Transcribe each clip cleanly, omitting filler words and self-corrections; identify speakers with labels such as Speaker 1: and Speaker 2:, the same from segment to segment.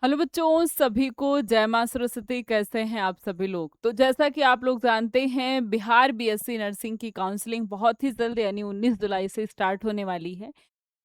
Speaker 1: Hello बच्चों, सभी को जय मां सरस्वती। कैसे हैं आप सभी लोग? तो जैसा कि आप लोग जानते हैं, बिहार बीएससी नर्सिंग की काउंसलिंग बहुत ही जल्द यानी 19 जुलाई से स्टार्ट होने वाली है।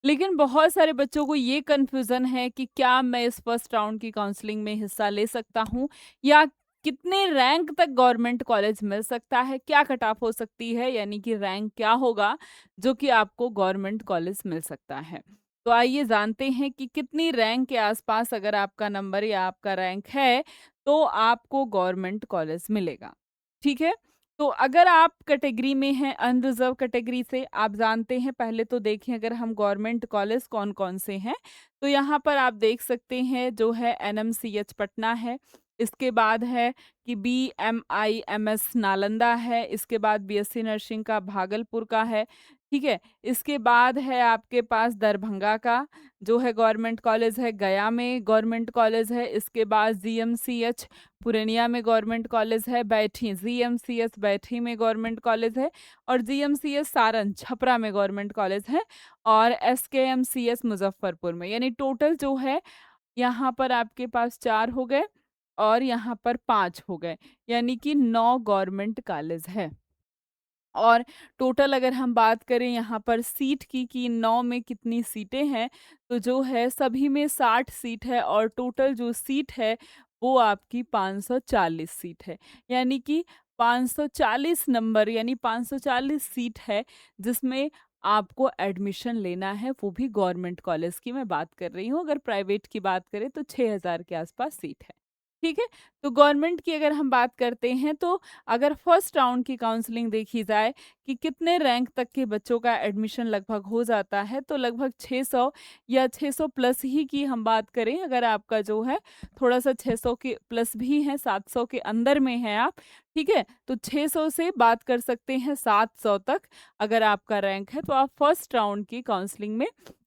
Speaker 1: लेकिन बहुत सारे बच्चों को ये कन्फ्यूजन है कि क्या मैं इस फर्स्ट राउंड की काउंसलिंग में हिस्सा ले सकता हूँ, या कितने रैंक तक गवर्नमेंट कॉलेज मिल सकता है, क्या कट ऑफ हो सकती है, यानी कि रैंक क्या होगा जो कि आपको गवर्नमेंट कॉलेज मिल सकता है। तो आइए जानते हैं कि कितनी रैंक के आसपास अगर आपका नंबर या आपका रैंक है तो आपको गवर्नमेंट कॉलेज मिलेगा। ठीक है। तो अगर आप कैटेगरी में हैं अनरिजर्व कैटेगरी से, आप जानते हैं, पहले तो देखें अगर हम गवर्नमेंट कॉलेज कौन कौन से हैं। तो यहाँ पर आप देख सकते हैं जो है एनएमसीएच पटना है, इसके बाद है कि बीएमआईएमएस नालंदा है, इसके बाद बीएससी नर्सिंग का भागलपुर का है। ठीक है। इसके बाद है आपके पास दरभंगा का जो है गवर्नमेंट कॉलेज है, गया में गवर्नमेंट कॉलेज है। इसके बाद जीएमसीएच पूर्णिया में गवर्नमेंट कॉलेज है, बैठी जीएमसीएस बैठी में गवर्नमेंट कॉलेज है, और जीएमसीएस सारण छपरा में गवर्नमेंट कॉलेज है, और एसकेएमसीएस मुजफ्फरपुर में। यानी टोटल जो है यहाँ पर आपके पास 4 हो गए और यहाँ पर 5 हो गए, यानी कि 9 गवर्नमेंट कॉलेज है। और टोटल अगर हम बात करें यहाँ पर सीट की कि 9 में कितनी सीटें हैं, तो जो है सभी में 60 सीट है, और टोटल जो सीट है वो आपकी 540 सीट है। यानी कि 540 नंबर यानी 540 सीट है जिसमें आपको एडमिशन लेना है, वो भी गवर्नमेंट कॉलेज की मैं बात कर रही हूँ। अगर प्राइवेट की बात करें तो 6000 के आसपास सीट है। ठीक है। तो गवर्नमेंट की अगर हम बात करते हैं तो अगर फर्स्ट राउंड की काउंसलिंग देखी जाए कि कितने रैंक तक के बच्चों का एडमिशन लगभग हो जाता है, तो लगभग 600 या 600 प्लस ही की हम बात करें। अगर आपका जो है थोड़ा सा 600 के प्लस भी है, 700 के अंदर में है आप, ठीक है, तो 600 से बात कर सकते हैं 700 तक अगर आपका रैंक है, तो आप फर्स्ट राउंड की काउंसलिंग में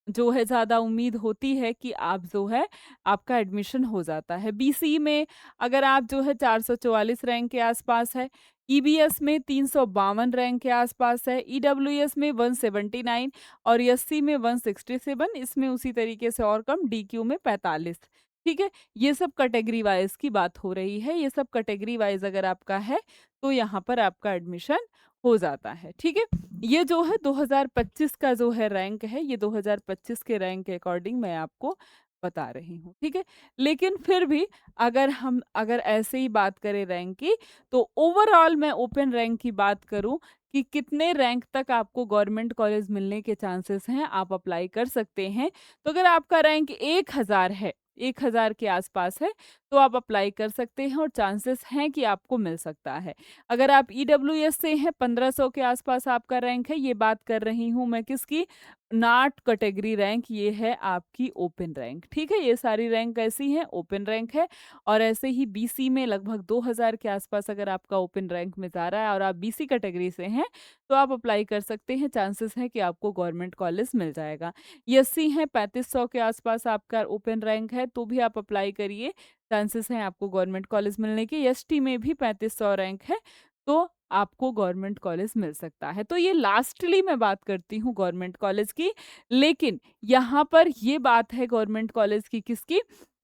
Speaker 1: जो है ज़्यादा उम्मीद होती है कि आप जो है आपका एडमिशन हो जाता है। बीसी में अगर आप जो है 444 रैंक के आसपास है, ईबीएस में 352 रैंक के आसपास है, ईडब्ल्यूएस में 179, और एससी में 167, इसमें उसी तरीके से और कम, डीक्यू में 45। ठीक है। ये सब कैटेगरी वाइज की बात हो रही है, ये सब कैटेगरी वाइज अगर आपका है तो यहाँ पर आपका एडमिशन हो जाता है। ठीक है। ये जो है 2025 का जो है रैंक है, ये 2025 के रैंक के अकॉर्डिंग मैं आपको बता रही हूँ। ठीक है। लेकिन फिर भी अगर ऐसे ही बात करें रैंक की, तो ओवरऑल मैं ओपन रैंक की बात करूं कि कितने रैंक तक आपको गवर्नमेंट कॉलेज मिलने के चांसेस हैं, आप अप्लाई कर सकते हैं। तो अगर आपका रैंक 1000 है, 1000 के आसपास है, तो आप अप्लाई कर सकते हैं और चांसेस हैं कि आपको मिल सकता है। अगर आप ईडब्ल्यूएस से हैं, 1500 के आसपास आपका रैंक है, ये बात कर रही हूँ मैं किसकी, नॉट कैटेगरी रैंक, ये है आपकी ओपन रैंक। ठीक है। ये सारी रैंक ऐसी हैं, ओपन रैंक है। और ऐसे ही बीसी में लगभग 2000 के आसपास अगर आपका ओपन रैंक में जा रहा है और आप बीसी कैटेगरी से हैं, तो आप अप्लाई कर सकते हैं, चांसेस हैं कि आपको गवर्नमेंट कॉलेज मिल जाएगा। एससी है, 3500 के आसपास आपका ओपन रैंक है, तो भी आप अप्लाई करिए, चांसेस हैं आपको गवर्नमेंट कॉलेज मिलने के। एसटी में भी 3500 रैंक है, तो आपको गवर्नमेंट कॉलेज मिल सकता है। तो ये लास्टली मैं बात करती हूँ गवर्नमेंट कॉलेज की। लेकिन यहाँ पर ये बात है गवर्नमेंट कॉलेज की किसकी,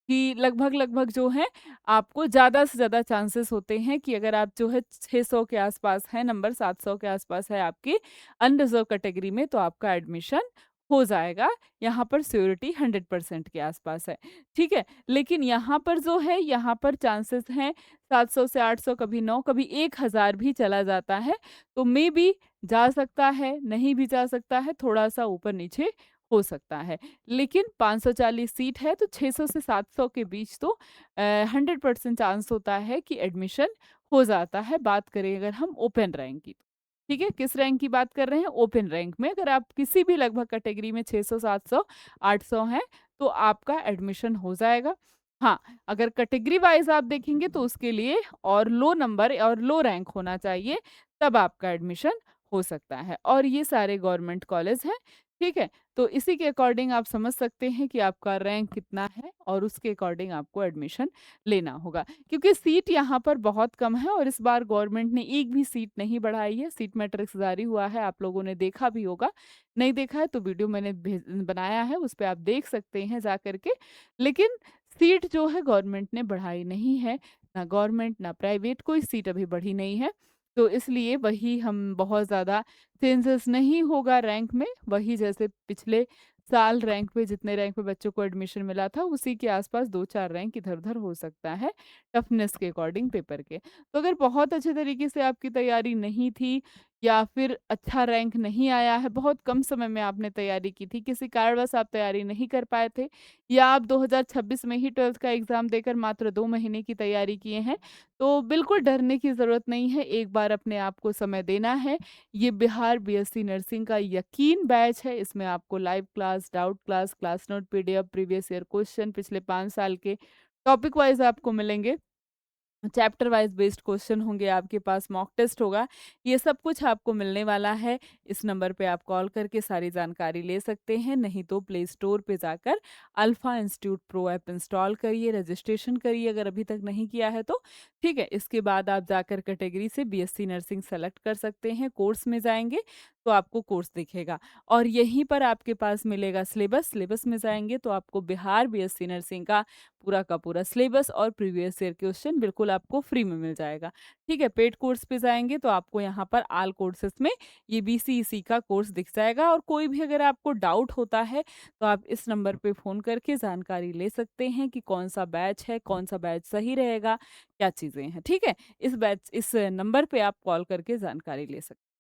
Speaker 1: कि लगभग लगभग जो है आपको ज़्यादा से ज़्यादा चांसेस होते हैं कि अगर आप जो है 600 के आसपास है नंबर, 700 के आसपास है आपकी अनरिजर्व कैटेगरी में, तो आपका एडमिशन हो जाएगा। यहाँ पर श्योरिटी 100% के आसपास है। ठीक है। लेकिन यहाँ पर जो है, यहाँ पर चांसेस हैं 700 से 800, कभी 9, कभी 1000 भी चला जाता है। तो मे बी जा सकता है, नहीं भी जा सकता है, थोड़ा सा ऊपर नीचे हो सकता है। लेकिन 540 सीट है, तो 600 से 700 के बीच तो 100% चांस होता है कि एडमिशन हो जाता है। बात करें अगर हम ओपन रैंक की, ठीक है, किस रैंक की बात कर रहे हैं, ओपन रैंक में अगर आप किसी भी लगभग कैटेगरी में 600 700 800 हैं, तो आपका एडमिशन हो जाएगा। हाँ, अगर कैटेगरी वाइज आप देखेंगे तो उसके लिए और लो नंबर और लो रैंक होना चाहिए, तब आपका एडमिशन हो सकता है। और ये सारे गवर्नमेंट कॉलेज हैं। ठीक है। तो इसी के अकॉर्डिंग आप समझ सकते हैं कि आपका रैंक कितना है, और उसके अकॉर्डिंग आपको एडमिशन लेना होगा। क्योंकि सीट यहाँ पर बहुत कम है, और इस बार गवर्नमेंट ने एक भी सीट नहीं बढ़ाई है। सीट मैट्रिक्स जारी हुआ है, आप लोगों ने देखा भी होगा, नहीं देखा है तो वीडियो मैंने बनाया है, उस पर आप देख सकते हैं जा करके। लेकिन सीट जो है गवर्नमेंट ने बढ़ाई नहीं है, ना गवर्नमेंट ना प्राइवेट कोई सीट अभी बढ़ी नहीं है। तो इसलिए वही हम बहुत ज़्यादा चेंजेस नहीं होगा रैंक में, वही जैसे पिछले साल रैंक पे जितने रैंक पे बच्चों को एडमिशन मिला था उसी के आस-पास 2-4 रैंक इधर-उधर हो सकता है, टफनेस के अकॉर्डिंग पेपर के। तो अगर बहुत अच्छे तरीके से आपकी तैयारी नहीं थी या फिर अच्छा रैंक नहीं आया है, बहुत कम समय में आपने तैयारी की थी, किसी कारणवश आप तैयारी नहीं कर पाए थे या आप 2026 में ही 12th का एग्ज़ाम देकर मात्र 2 महीने की तैयारी किए हैं, तो बिल्कुल डरने की ज़रूरत नहीं है, एक बार अपने आप को समय देना है। ये बिहार बीएससी नर्सिंग का यकीन बैच है, इसमें आपको live class, doubt class, class note PDF, previous year question, पिछले 5 साल के टॉपिक वाइज़ आपको मिलेंगे। चैप्टर वाइज़ बेस्ड क्वेश्चन होंगे आपके पास, मॉक टेस्ट होगा, ये सब कुछ आपको मिलने वाला है। इस नंबर पे आप कॉल करके सारी जानकारी ले सकते हैं, नहीं तो प्ले स्टोर पे जाकर alpha institute pro app install करिए, रजिस्ट्रेशन करिए अगर अभी तक नहीं किया है तो, ठीक है? इसके बाद आप जाकर कैटेगरी से बीएससी नर्सिंग सेलेक्ट कर सकते हैं, कोर्स में जाएँगे तो आपको कोर्स दिखेगा और यहीं पर आपके पास मिलेगा सिलेबस, सिलेबस में जाएँगे तो आपको बिहार बीएससी नर्सिंग का पूरा सिलेबस और प्रीवियस ईयर क्वेश्चन बिल्कुल आपको फ्री में मिल जाएगा। ठीक है, पेड कोर्स पे जाएँगे तो आपको यहाँ पर ऑल कोर्सेज़ में ये बीसीईसी का कोर्स दिख जाएगा और कोई भी अगर आपको डाउट होता है, तो आप इस नंबर पे फ़ोन करके जानकारी ले सकते हैं कि कौन-सा बैच है, कौन-सा बैच सही रहेगा, क्या चीज़ें हैं। ठीक है? इस नंबर पे आप कॉल करके जानकारी ले सकते हैं।